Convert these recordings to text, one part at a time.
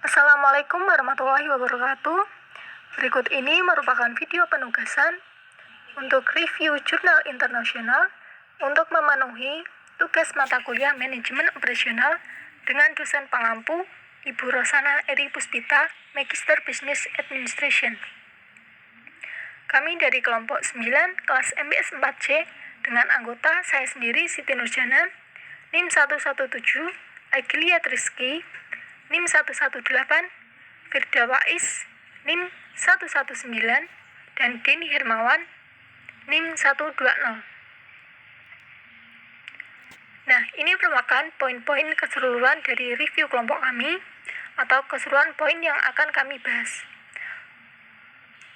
Assalamualaikum warahmatullahi wabarakatuh. Berikut ini merupakan video penugasan untuk review jurnal internasional untuk memenuhi tugas mata kuliah Manajemen Operasional dengan dosen pengampu Ibu Rosana Eri Puspita, Magister Business Administration. Kami dari kelompok 9 kelas MBS 4C dengan anggota saya sendiri Siti Nurjana, NIM 117, Agilia Triski, NIM 118, Firda Wais, NIM 119, dan Denny Hermawan, NIM 120. Nah, ini merupakan poin-poin keseluruhan dari review kelompok kami atau keseluruhan poin yang akan kami bahas.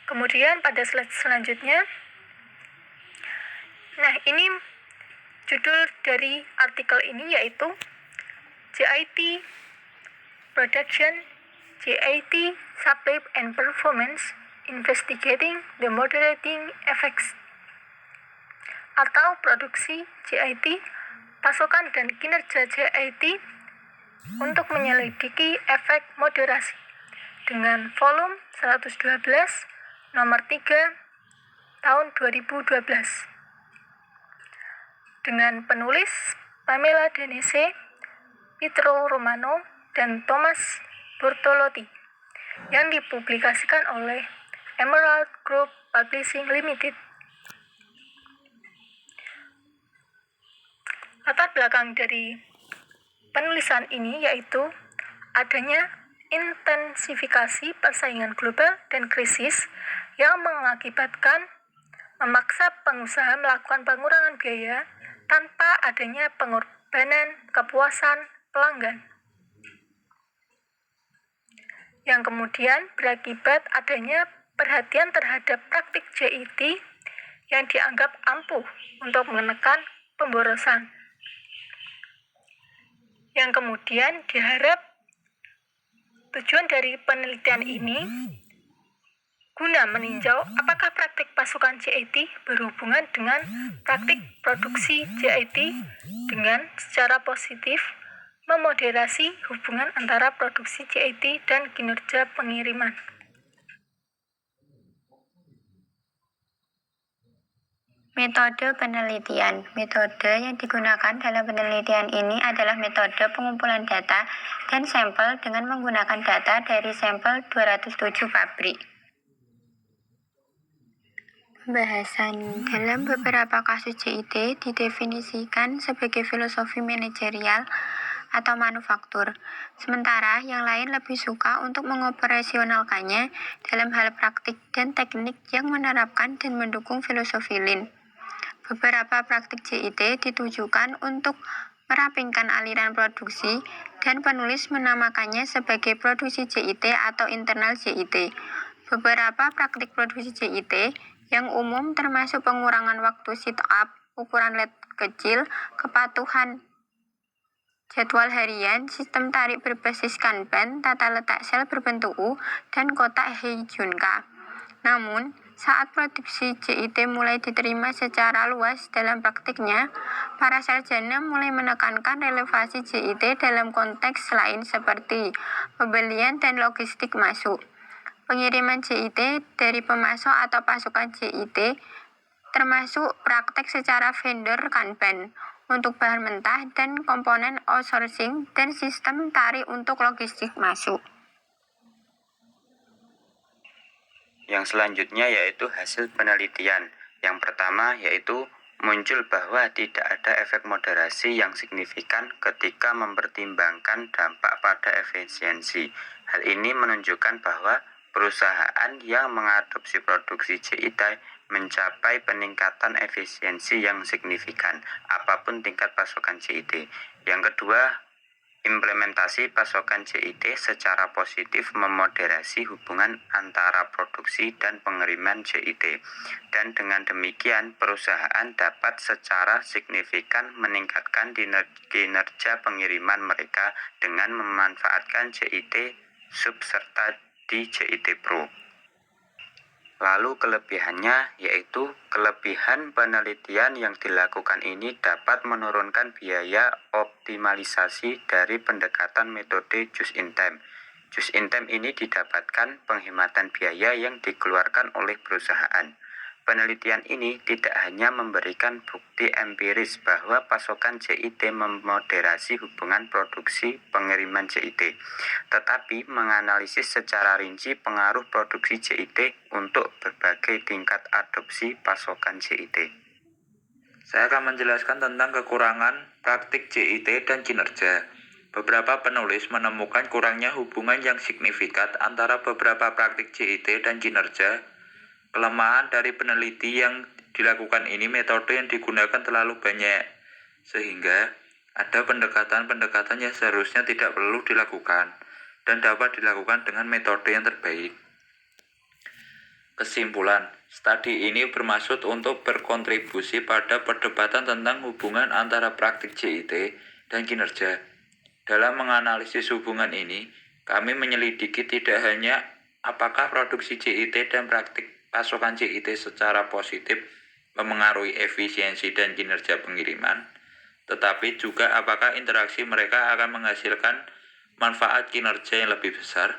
Kemudian pada slide selanjutnya, nah ini judul dari artikel ini yaitu JIT Production, JIT Supply and Performance Investigating the Moderating Effects, atau produksi JIT, pasokan dan kinerja JIT untuk menyelidiki efek moderasi dengan volume 112 nomor 3 tahun 2012 dengan penulis Pamela Denese, Pietro Romano, dan Thomas Bortolotti yang dipublikasikan oleh Emerald Group Publishing Limited. Latar belakang dari penulisan ini yaitu adanya intensifikasi persaingan global dan krisis yang mengakibatkan memaksa pengusaha melakukan pengurangan biaya tanpa adanya pengorbanan kepuasan pelanggan, yang kemudian berakibat adanya perhatian terhadap praktik JIT yang dianggap ampuh untuk menekan pemborosan, yang kemudian diharap tujuan dari penelitian ini guna meninjau apakah praktik pasukan JIT berhubungan dengan praktik produksi JIT dengan secara positif memoderasi hubungan antara produksi JIT dan kinerja pengiriman. Metode penelitian. Metode yang digunakan dalam penelitian ini adalah metode pengumpulan data dan sampel dengan menggunakan data dari sampel 207 pabrik. Pembahasan dalam beberapa kasus JIT didefinisikan sebagai filosofi manajerial atau manufaktur, sementara yang lain lebih suka untuk mengoperasionalkannya dalam hal praktik dan teknik yang menerapkan dan mendukung filosofi Lean. Beberapa praktik JIT ditujukan untuk merampingkan aliran produksi dan penulis menamakannya sebagai produksi JIT atau internal JIT. Beberapa praktik produksi JIT yang umum termasuk pengurangan waktu sit-up, ukuran LED kecil, kepatuhan jadwal harian, sistem tarik berbasis Kanban, tata letak sel berbentuk U, dan kotak Heijunka. Namun, saat produksi JIT mulai diterima secara luas dalam praktiknya, para sarjana mulai menekankan relevansi JIT dalam konteks lain seperti pembelian dan logistik masuk. Pengiriman JIT dari pemasok atau pasukan JIT termasuk praktek secara vendor Kanban untuk bahan mentah dan komponen outsourcing dan sistem tarik untuk logistik masuk. Yang selanjutnya yaitu hasil penelitian. Yang pertama yaitu muncul bahwa tidak ada efek moderasi yang signifikan ketika mempertimbangkan dampak pada efisiensi. Hal ini menunjukkan bahwa perusahaan yang mengadopsi produksi JIT mencapai peningkatan efisiensi yang signifikan, apapun tingkat pasokan JIT. Yang kedua, implementasi pasokan JIT secara positif memoderasi hubungan antara produksi dan pengiriman JIT. Dan dengan demikian, perusahaan dapat secara signifikan meningkatkan kinerja pengiriman mereka dengan memanfaatkan JIT sub serta di JIT Pro. Lalu kelebihannya yaitu kelebihan penelitian yang dilakukan ini dapat menurunkan biaya optimalisasi dari pendekatan metode just in time. Just in time ini didapatkan penghematan biaya yang dikeluarkan oleh perusahaan. Penelitian ini tidak hanya memberikan bukti empiris bahwa pasokan JIT memoderasi hubungan produksi pengiriman JIT, tetapi menganalisis secara rinci pengaruh produksi JIT untuk berbagai tingkat adopsi pasokan JIT. Saya akan menjelaskan tentang kekurangan praktik JIT dan kinerja. Beberapa penulis menemukan kurangnya hubungan yang signifikan antara beberapa praktik JIT dan kinerja. Kelemahan dari peneliti yang dilakukan ini metode yang digunakan terlalu banyak, sehingga ada pendekatan-pendekatan yang seharusnya tidak perlu dilakukan dan dapat dilakukan dengan metode yang terbaik. Kesimpulan, studi ini bermaksud untuk berkontribusi pada perdebatan tentang hubungan antara praktik JIT dan kinerja. Dalam menganalisis hubungan ini, kami menyelidiki tidak hanya apakah produksi JIT dan praktik pasokan JIT secara positif memengaruhi efisiensi dan kinerja pengiriman, tetapi juga apakah interaksi mereka akan menghasilkan manfaat kinerja yang lebih besar.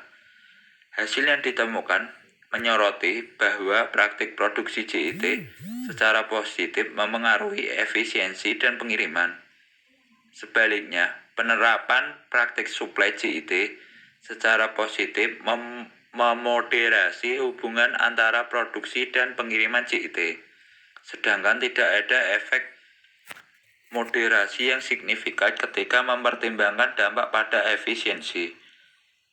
Hasil yang ditemukan menyoroti bahwa praktik produksi JIT secara positif memengaruhi efisiensi dan pengiriman. Sebaliknya, penerapan praktik suplai JIT secara positif memoderasi hubungan antara produksi dan pengiriman JIT, sedangkan tidak ada efek moderasi yang signifikan ketika mempertimbangkan dampak pada efisiensi.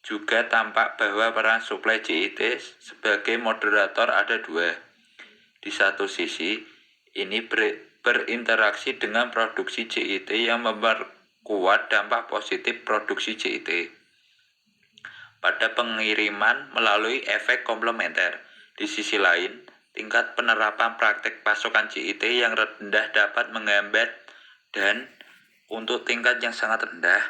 Juga tampak bahwa peran suplai JIT sebagai moderator ada dua. Di satu sisi, ini berinteraksi dengan produksi JIT yang memperkuat dampak positif produksi JIT pada pengiriman melalui efek komplementer. Di sisi lain, tingkat penerapan praktik pasokan JIT yang rendah dapat menghambat dan untuk tingkat yang sangat rendah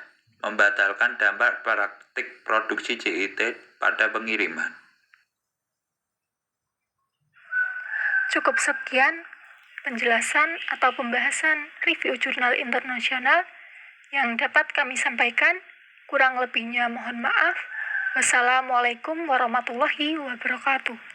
membatalkan dampak praktik produksi JIT pada pengiriman. Cukup sekian penjelasan atau pembahasan review jurnal internasional yang dapat kami sampaikan. Kurang lebihnya mohon maaf. Wassalamualaikum warahmatullahi wabarakatuh.